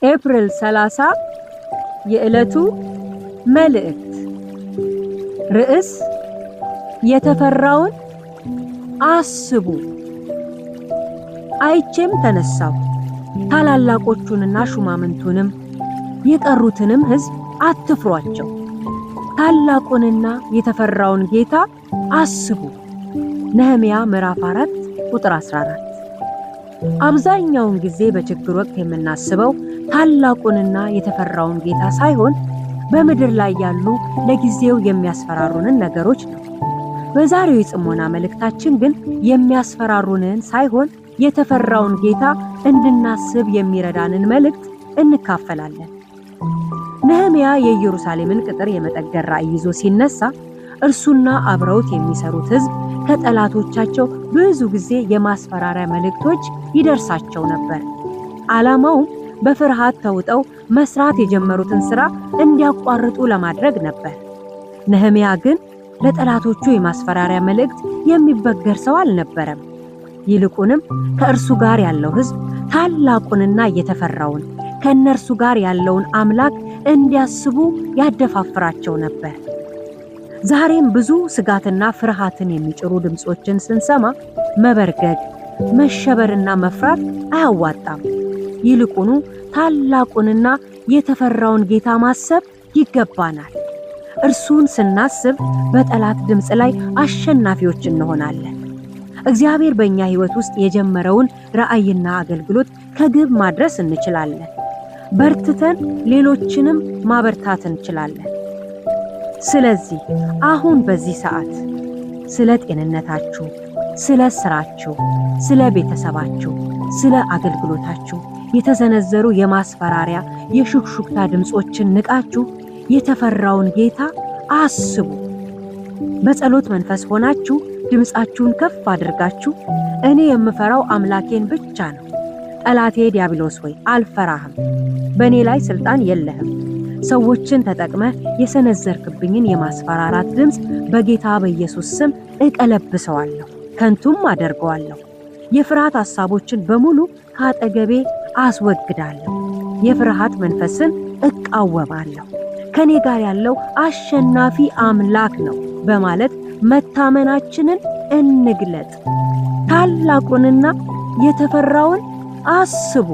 ኤፕሪል 30 የዕለቱ መልእክት ርዕስ የተፈራውን አስቡ። አይቼም ተነሳሁ፣ ታላላቆቹንና ሹማምንቱንም የቀሩትንም ሕዝብ አትፍሯቸው፣ ታላቁንና የተፈራውን ጌታ አስቡ። ነህምያ ምዕራፍ 4 ቁጥር 14። አብዛኛውን ጊዜ በችግር ወቅት የምናስበው ታላቁንና የተፈራውን ጌታ ሳይሆን በምድር ላይ ያሉ ለጊዜው የሚያስፈራሩንን ነገሮች ነው። በዛሬው የጽሞና መልእክታችን ግን የሚያስፈራሩንን ሳይሆን የተፈራውን ጌታ እንድናስብ የሚረዳንን መልእክት እንካፈላለን። ነህምያ የኢየሩሳሌምን ቅጥር የመጠገን ራዕይ ይዞ ሲነሳ እርሱና አብረውት የሚሰሩት ሕዝብ ከጠላቶቻቸው ብዙ ጊዜ የማስፈራሪያ መልእክቶች ይደርሳቸው ነበር። ዓላማውም በፍርሃት ተውጠው መስራት የጀመሩትን ሥራ እንዲያቋርጡ ለማድረግ ነበር። ነህምያ ግን ለጠላቶቹ የማስፈራሪያ መልእክት የሚበገር ሰው አልነበረም። ይልቁንም ከእርሱ ጋር ያለው ሕዝብ ታላቁንና የተፈራውን ከእነርሱ ጋር ያለውን አምላክ እንዲያስቡ ያደፋፍራቸው ነበር። ዛሬም ብዙ ስጋትና ፍርሃትን የሚጭሩ ድምፆችን ስንሰማ መበርገግ፣ መሸበርና መፍራት አያዋጣም። ይልቁኑ ታላቁንና የተፈራውን ጌታ ማሰብ ይገባናል። እርሱን ስናስብ በጠላት ድምፅ ላይ አሸናፊዎች እንሆናለን። እግዚአብሔር በእኛ ሕይወት ውስጥ የጀመረውን ራዕይና አገልግሎት ከግብ ማድረስ እንችላለን። በርትተን ሌሎችንም ማበርታት እንችላለን። ስለዚህ አሁን በዚህ ሰዓት ስለ ጤንነታችሁ፣ ስለ ስራችሁ፣ ስለ ቤተሰባችሁ፣ ስለ አገልግሎታችሁ የተዘነዘሩ የማስፈራሪያ የሹክሹክታ ድምፆችን ንቃችሁ የተፈራውን ጌታ አስቡ። በጸሎት መንፈስ ሆናችሁ ድምፃችሁን ከፍ አድርጋችሁ እኔ የምፈራው አምላኬን ብቻ ነው። ጠላቴ ዲያብሎስ ሆይ አልፈራህም፣ በእኔ ላይ ስልጣን የለህም። ሰዎችን ተጠቅመህ የሰነዘርክብኝን የማስፈራራት ድምፅ በጌታ በኢየሱስ ስም እቀለብሰዋለሁ፣ ከንቱም አደርገዋለሁ። የፍርሃት ሐሳቦችን በሙሉ ከአጠገቤ አስወግዳለሁ። የፍርሃት መንፈስን እቃወማለሁ። ከኔ ጋር ያለው አሸናፊ አምላክ ነው በማለት መታመናችንን እንግለጥ። ታላቁንና የተፈራውን አስቡ።